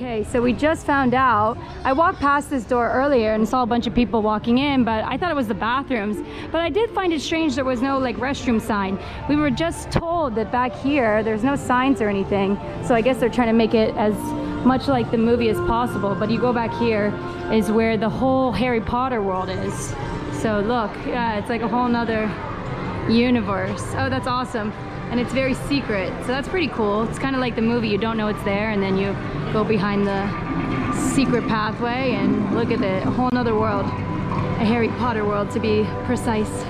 Okay, so we just found out. I walked past this door earlier and saw a bunch of people walking in, but I thought it was the bathrooms. But I did find it strange there was no like restroom sign. We were just told that back here there's no signs or anything. So I guess they're trying to make it as much like the movie as possible. But you go back here is where the whole Harry Potter world is. So look, yeah, it's like a whole nother universe. Oh, that's awesome. And it's very secret, so that's pretty cool. It's kind of like the movie, you don't know it's there, and then you go behind the secret pathway and look at it, a whole nother world. A Harry Potter world, to be precise.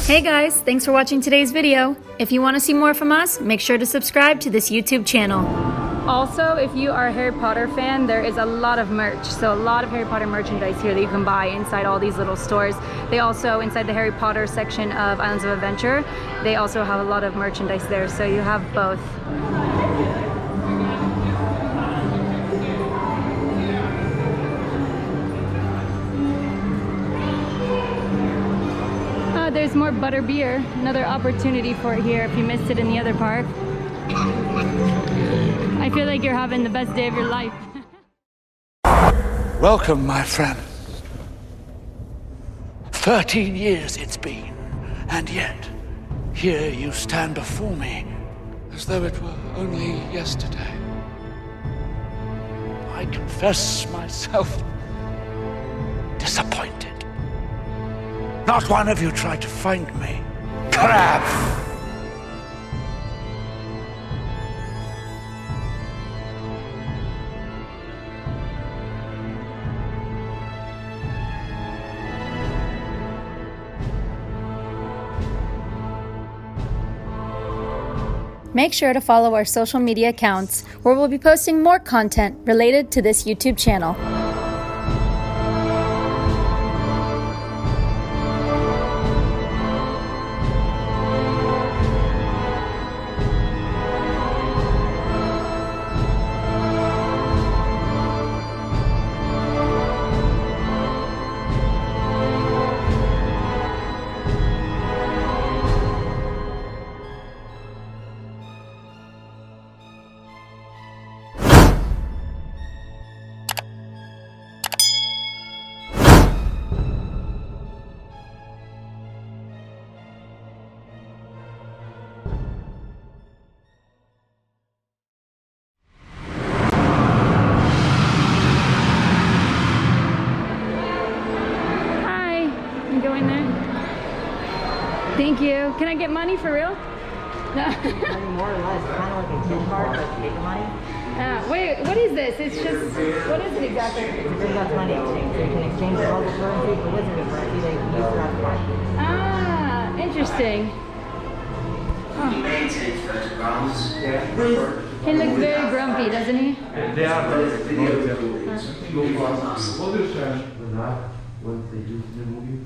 Hey guys, thanks for watching today's video. If you want to see more from us, make sure to subscribe to this YouTube channel. Also, if you are a Harry Potter fan, there is a lot of merch. So a lot of Harry Potter merchandise here that you can buy inside all these little stores. They also, inside the Harry Potter section of Islands of Adventure, they also have a lot of merchandise there. So you have both. There's more butter beer. Another opportunity for it here if you missed it in the other park. I feel like you're having the best day of your life. Welcome, my friend. 13 years it's been, and yet here you stand before me as though it were only yesterday. I confess myself disappointed. Not one of you tried to find me. Crab! Make sure to follow our social media accounts, where we'll be posting more content related to this YouTube channel. Thank you. Can I get money for real? No. More or less, kind of like a gift card, but paper money. Wait, what is this? It's just, what is it exactly? It's a Gringotts money exchange, so you can exchange the local currency for wizarding currency that you can use throughout the park. Ah, interesting. Oh. He looks very grumpy, doesn't he? They are once they do the movie,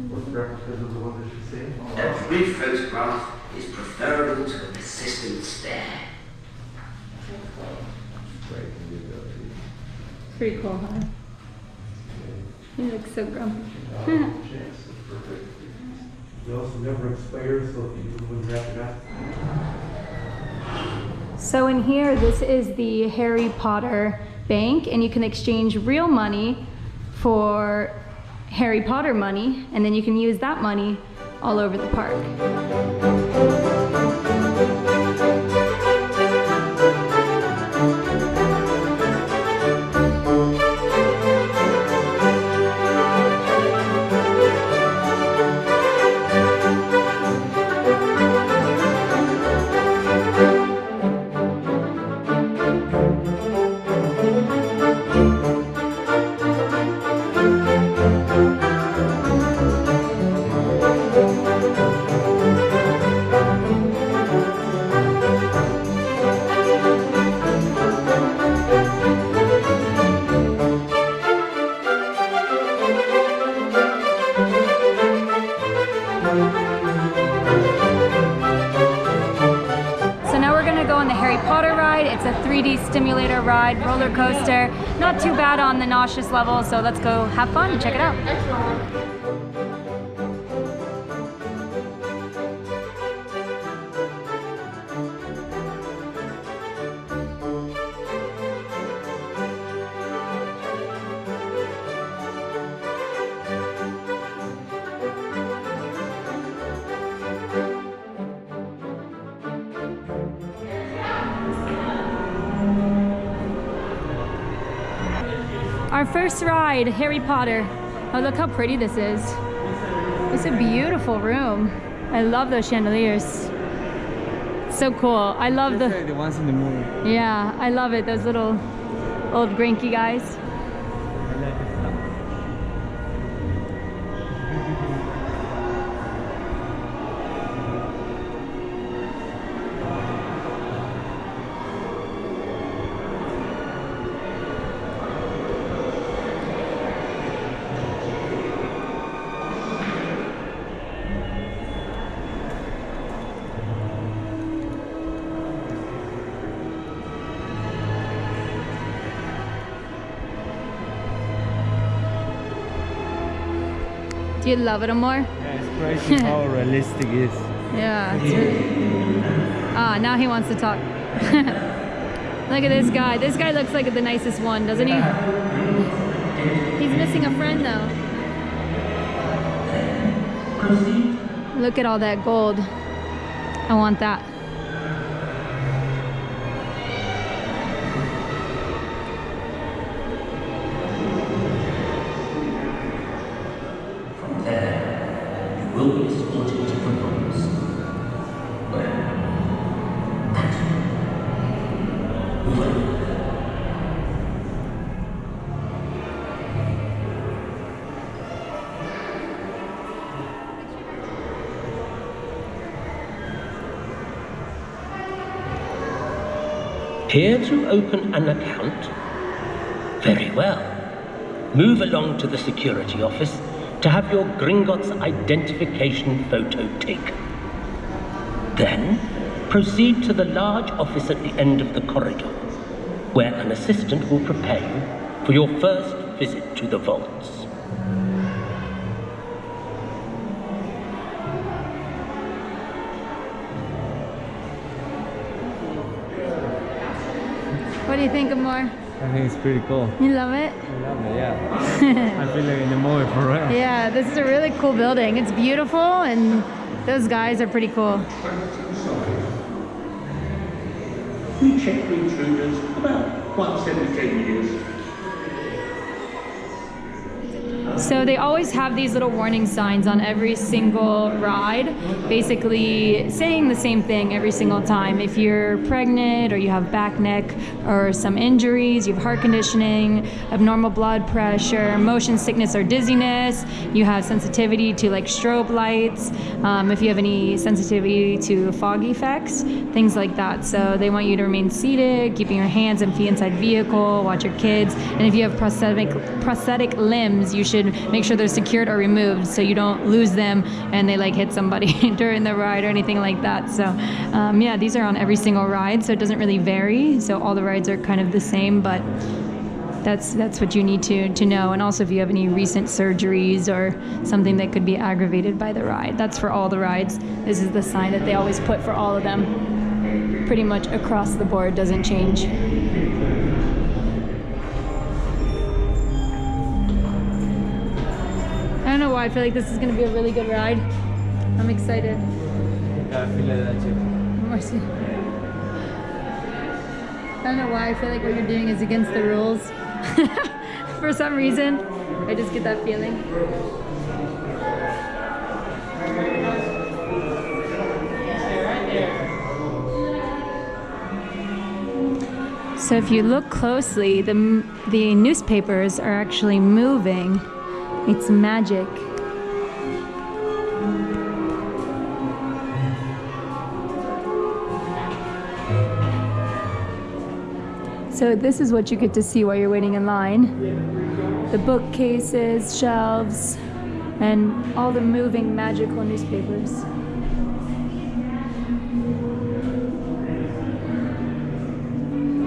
what references of the one that you say? Every photograph is preferable to a persistent stare. Pretty cool, huh? He looks so grumpy. It also never expires, so people would wrap it up. So in here, this is the Harry Potter bank, and you can exchange real money for Harry Potter money, and then you can use that money all over the park. It's a 3D stimulator ride, roller coaster. Not too bad on the nauseous level, so let's go have fun and check it out. Our first ride, Harry Potter. Oh, look how pretty this is. It's a beautiful room. I love those chandeliers. So cool. I love the ones in the movie. Yeah, I love it. Those little old Grinky guys. Do you love it more? Yeah, it's crazy how realistic it is. Yeah. It's really... Ah, now he wants to talk. Look at this guy. This guy looks like the nicest one, doesn't he? He's missing a friend though. Look at all that gold. I want that. Will be escorted to the vaults, where here to open an account? Very well. Move along to the security office to have your Gringotts identification photo taken. Then, proceed to the large office at the end of the corridor, where an assistant will prepare you for your first visit to the vaults. What do you think, Amor? I think it's pretty cool. You love it? I love it, yeah. I feel like in the movie for real. Yeah, this is a really cool building. It's beautiful and those guys are pretty cool. We check the intruders about once every 10 years. So they always have these little warning signs on every single ride, basically saying the same thing every single time. If you're pregnant or you have back, neck, or some injuries, you have heart conditioning, abnormal blood pressure, motion sickness or dizziness, you have sensitivity to like strobe lights, if you have any sensitivity to fog effects, things like that. So they want you to remain seated, keeping your hands and feet inside vehicle, watch your kids, and if you have prosthetic limbs, you should make sure they're secured or removed so you don't lose them and they like hit somebody during the ride or anything like that. So yeah, these are on every single ride, so it doesn't really vary. So all the rides are kind of the same, but that's what you need to know. And also if you have any recent surgeries or something that could be aggravated by the ride, that's for all the rides. This is the sign that they always put for all of them. Pretty much across the board, doesn't change. I don't know why, I feel like this is going to be a really good ride. I'm excited. Yeah, I feel like that too. I don't know why, I feel like what you're doing is against the rules. For some reason, I just get that feeling. So if you look closely, the newspapers are actually moving. It's magic. So this is what you get to see while you're waiting in line. The bookcases, shelves, and all the moving magical newspapers.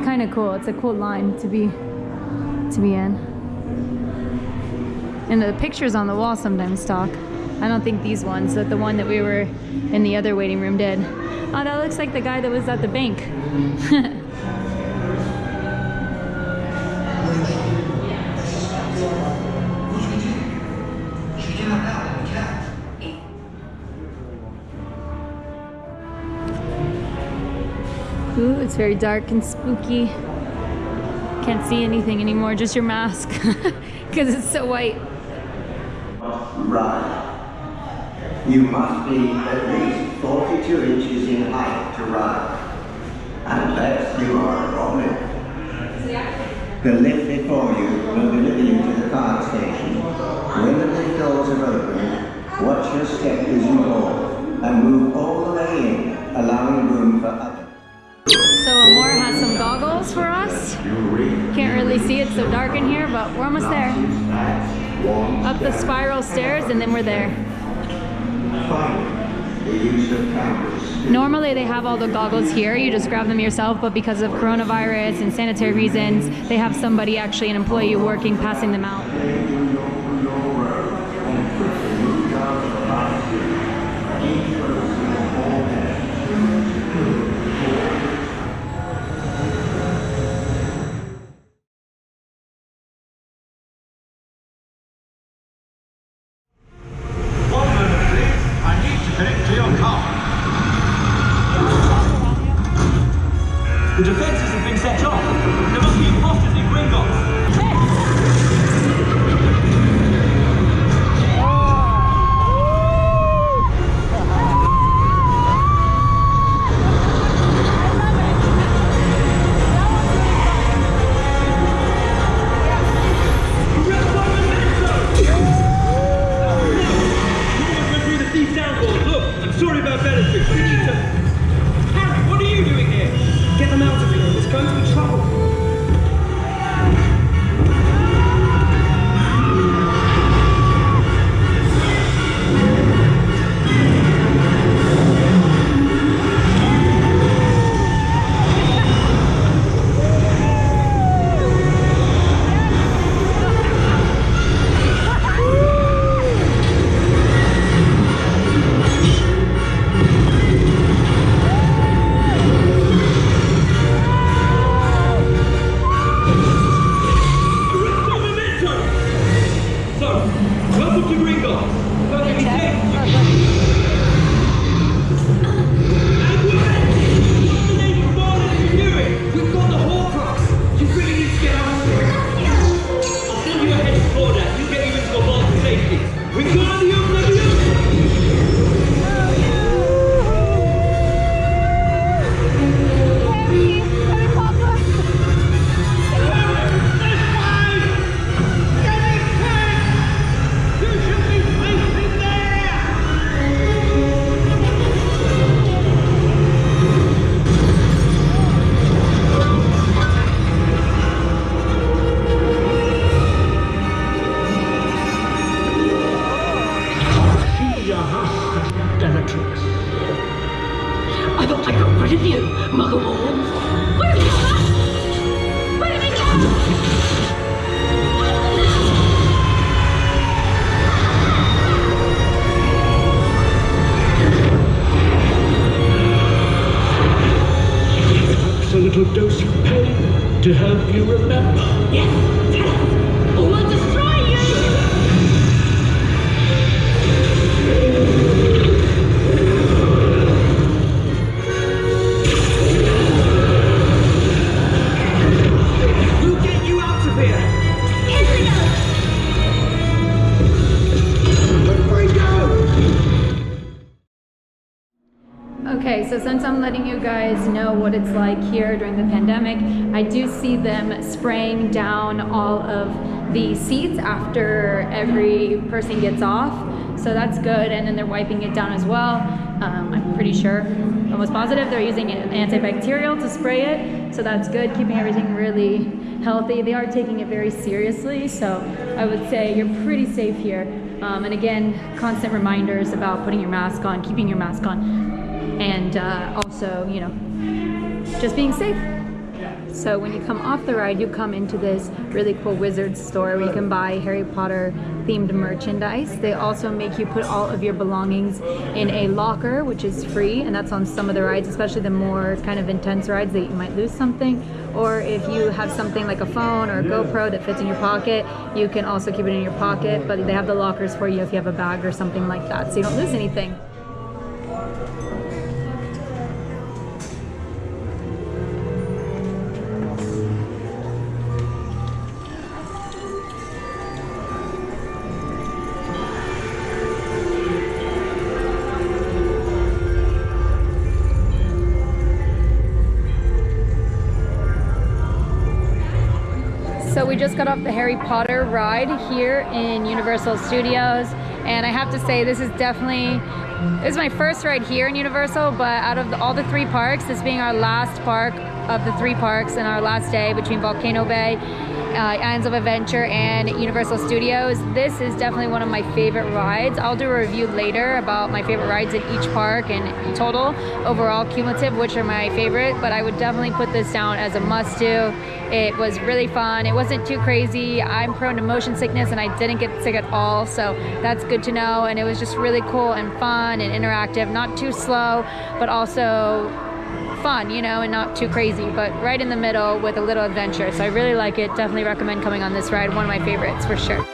Kind of cool. It's a cool line to be in. And the pictures on the wall sometimes talk. I don't think these ones, but the one that we were in the other waiting room did. Oh, that looks like the guy that was at the bank. Ooh, it's very dark and spooky. Can't see anything anymore, just your mask, because it's so white. Right. You must be at least 42 inches in height to ride. Unless you are a Roman. The lift before you will deliver you to the car station. When the lift doors are open, watch your step as you go and move all the way in, allowing room for others. So Amor has some goggles for us. Can't really see, it's so dark in here, but we're almost there. Up the spiral stairs and then we're there. The use of cameras. Normally they have all the goggles here, you just grab them yourself, but because of coronavirus and sanitary reasons, they have somebody, actually an employee working, passing them out. The defences have been set off. There must be imposters in Gringotts. Look, I'm sorry about Bellatrix. We need to... Harry, what are you doing here? Get them out of here. There's going to be trouble. I thought I got rid of you, Muggle. Where have you gone? Where have you gone? Perhaps a little dose of pain to help you remember. Yes, tell us, or we'll destroy you! We'll get you out of here! Okay, so since I'm letting you guys know what it's like here during the pandemic, I do see them spraying down all of the seats after every person gets off. So that's good, and then they're wiping it down as well. I'm pretty sure, almost positive, they're using an antibacterial to spray it. So that's good, keeping everything really healthy. They are taking it very seriously, so I would say you're pretty safe here. And again, constant reminders about putting your mask on, keeping your mask on, and also, you know, just being safe. So when you come off the ride, you come into this really cool wizard store where you can buy Harry Potter themed merchandise. They also make you put all of your belongings in a locker, which is free, and that's on some of the rides, especially the more kind of intense rides that you might lose something. Or if you have something like a phone or a GoPro that fits in your pocket, you can also keep it in your pocket, but they have the lockers for you if you have a bag or something like that, so you don't lose anything. just got off the Harry Potter ride here in Universal Studios, and I have to say this is my first ride here in Universal, but out of all the 3 parks, this being our last park of the 3 parks and our last day between Volcano Bay, Islands of Adventure and Universal Studios, this is definitely one of my favorite rides. I'll do a review later about my favorite rides in each park and total, overall cumulative, which are my favorite, but I would definitely put this down as a must-do. It was really fun. It wasn't too crazy. I'm prone to motion sickness and I didn't get sick at all, so that's good to know. And it was just really cool and fun and interactive, not too slow, but also fun, you know, and not too crazy, but right in the middle with a little adventure. So I really like it. Definitely recommend coming on this ride. One of my favorites for sure.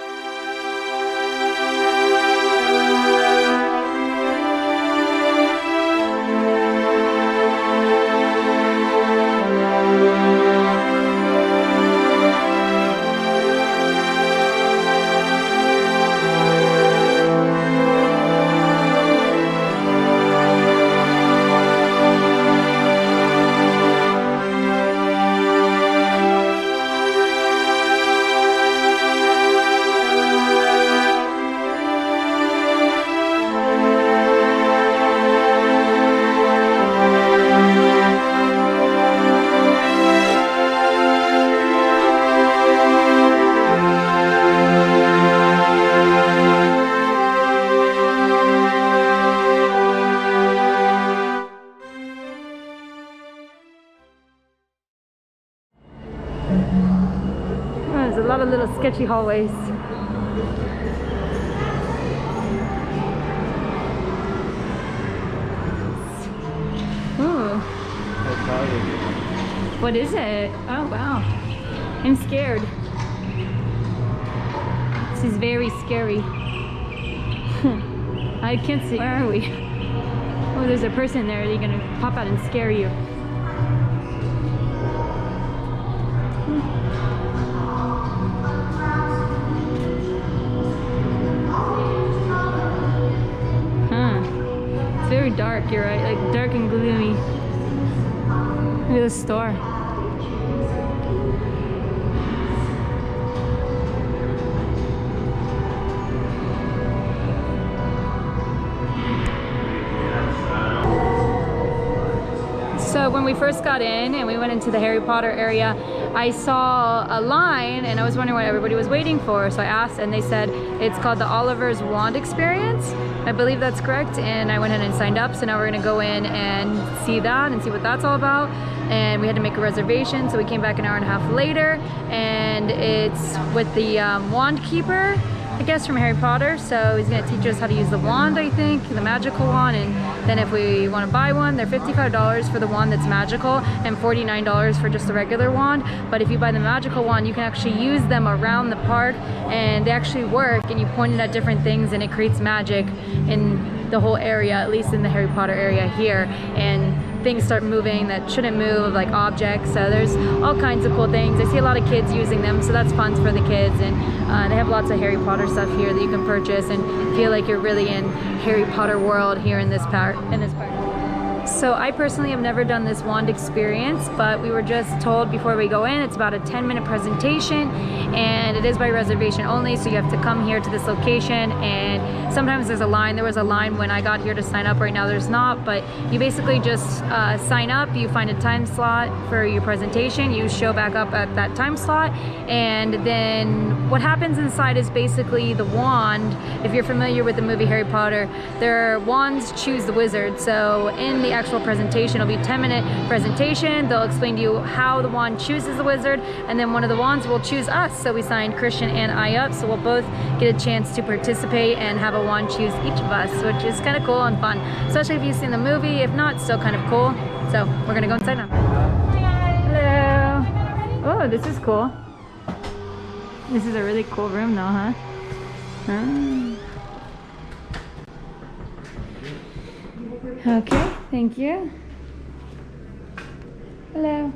There's a lot of little sketchy hallways. Ooh. What is it? Oh wow. I'm scared. This is very scary. I can't see. Where are we? Oh, there's a person there. They're gonna pop out and scare you. Very dark, you're right, like dark and gloomy. Look at this store. So when we first got in and we went into the Harry Potter area, I saw a line and I was wondering what everybody was waiting for. So I asked and they said it's called the Oliver's Wand Experience. I believe that's correct, and I went ahead and signed up. So now we're gonna go in and see that and see what that's all about. And we had to make a reservation, so we came back an hour and a half later, and it's with the wand keeper, I guess, from Harry Potter. So he's gonna teach us how to use the wand, I think, the magical wand, and then if we wanna buy one, they're $55 for the wand that's magical and $49 for just the regular wand. But if you buy the magical wand, you can actually use them around the park, and they actually work, and you point it at different things and it creates magic in the whole area, at least in the Harry Potter area here. And things start moving that shouldn't move, like objects. So there's all kinds of cool things. I see a lot of kids using them, so that's fun for the kids. And they have lots of Harry Potter stuff here that you can purchase and feel like you're really in Harry Potter world here in this park. So I personally have never done this wand experience, but we were just told before we go in, it's about a 10-minute presentation, and it is by reservation only, so you have to come here to this location, and sometimes there's a line. There was a line when I got here to sign up. Right now there's not, but you basically just sign up, you find a time slot for your presentation, you show back up at that time slot, and then what happens inside is basically the wand. If you're familiar with the movie Harry Potter, their wands choose the wizard. So in the actual presentation, it'll be a 10-minute presentation. They'll explain to you how the wand chooses the wizard, and then one of the wands will choose us. So we signed Christian and I up, so we'll both get a chance to participate and have a wand choose each of us, which is kind of cool and fun, especially if you've seen the movie. If not, still kind of cool. So we're gonna go inside now. Hello. Oh, this is cool. This is a really cool room though, huh? Okay, thank you. Hello.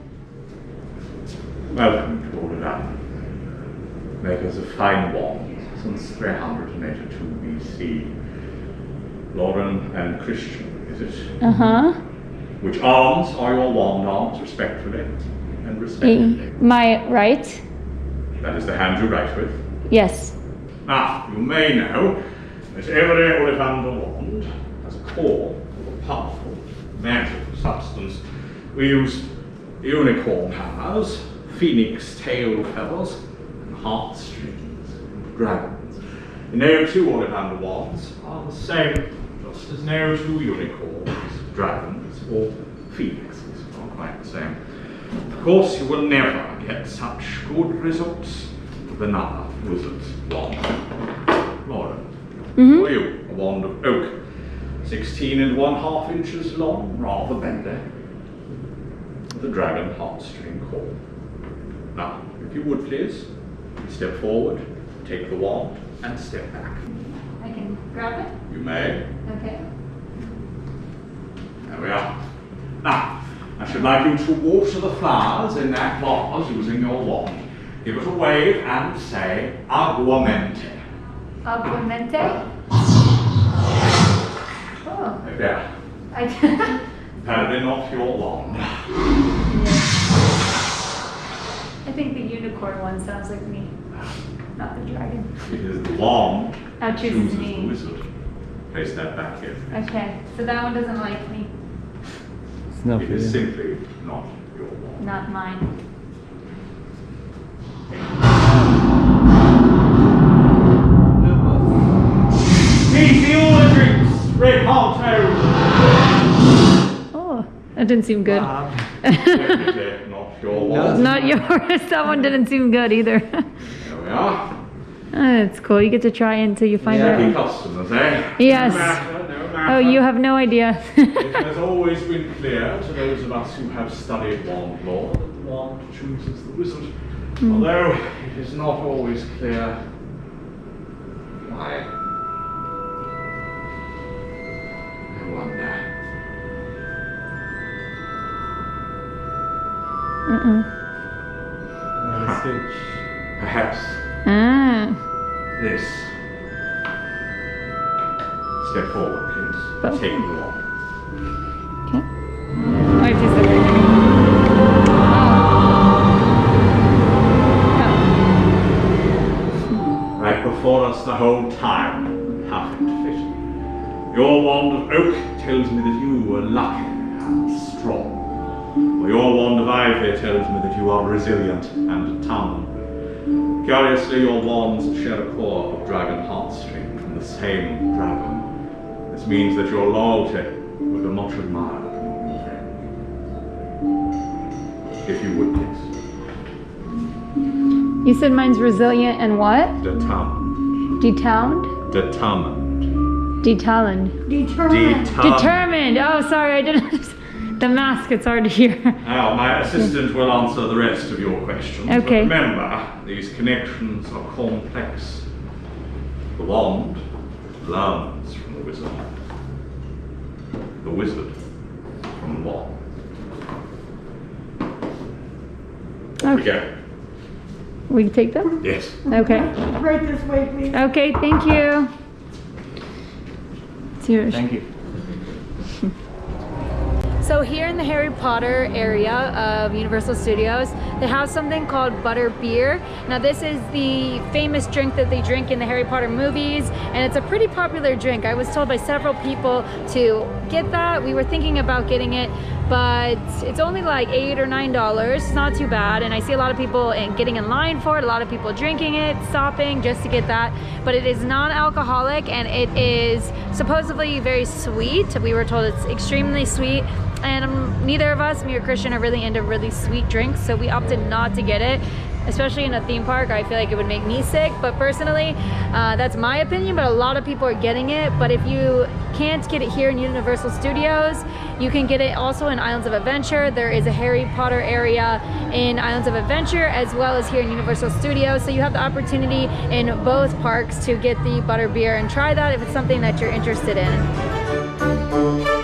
Welcome to Ollivanders, makers of fine wands since 382 BC. Lauren and Christian, is it? Uh-huh. Which arms are your wand arms, respectfully and respectfully? My right. That is the hand you write with. Yes. Now, you may know that every Ollivander wand has a core of a powerful magical substance. We use unicorn hammers, phoenix tail feathers, and heartstrings, and dragons. No two Ollivander wands are the same, just as no two unicorns, dragons, or phoenixes are quite the same. Of course, you will never get such good results with another wizard's wand. Lauren, for you, a wand of oak, 16 1/2 inches long, rather bendy, with a dragon heartstring core. Now, if you would please, step forward, take the wand, and step back. I can grab it? You may. Okay. There we are. Now, I should like you to water the flowers in that vase using your wand. Give it a wave and say, Aguamente. Aguamente? Oh. There we are. Paladin off your wand. I think the unicorn one sounds like me, not the dragon. It is the wand Oh, that chooses chooses me. the wizard. Place that back here. Okay, so that one doesn't like me, It's not It for is you. simply not your wand. not mine. Easy all the drinks! Reparto! Oh, that didn't seem good. Definitely not your wand. Not yours. That one didn't seem good either. There we are. It's cool. You get to try until you find Happy out. customers, eh? Yes. No matter, no matter. Oh, you have no idea. It has always been clear to those of us who have studied wand lore that the wand chooses the wizard. Although it is not always clear why. I wonder. Switch. Perhaps Ah. this. Step forward, please. Oh. Take the wand. Okay. Oh, it is the right. Right before us the whole time. Perfect fit. Your wand of oak tells me that you are lucky and strong. While your wand of ivy tells me that you are resilient and determined. Curiously, your wands share a core of dragon heartstring from the same dragon. This means that your loyalty will be much admired among your friends. If you would please. You said mine's resilient and what? Determined. Detowned? Determined. Detaloned. Determined. Oh, sorry, I didn't. The mask, it's hard to hear. Now, my assistant will answer the rest of your questions. Okay. But remember, these connections are complex. The wand learns from the wizard. The wizard from the wand. Off we go. We can take them? Yes. Okay. Right this way, please. Okay, thank you. It's yours. Thank you. So here in the Harry Potter area of Universal Studios, they have something called butter beer. Now this is the famous drink that they drink in the Harry Potter movies, and it's a pretty popular drink. I was told by several people to get that. We were thinking about getting it, but it's only like $8 or $9. It's not too bad, and I see a lot of people getting in line for it, a lot of people drinking it, stopping just to get that. But it is non-alcoholic, and it is supposedly very sweet. We were told it's extremely sweet. And neither of us, me or Christian, are really into really sweet drinks, so we opted not to get it, especially in a theme park. I feel like it would make me sick, but personally, that's my opinion, but a lot of people are getting it. But if you can't get it here in Universal Studios, you can get it also in Islands of Adventure. There is a Harry Potter area in Islands of Adventure as well as here in Universal Studios, so you have the opportunity in both parks to get the butter beer and try that if it's something that you're interested in.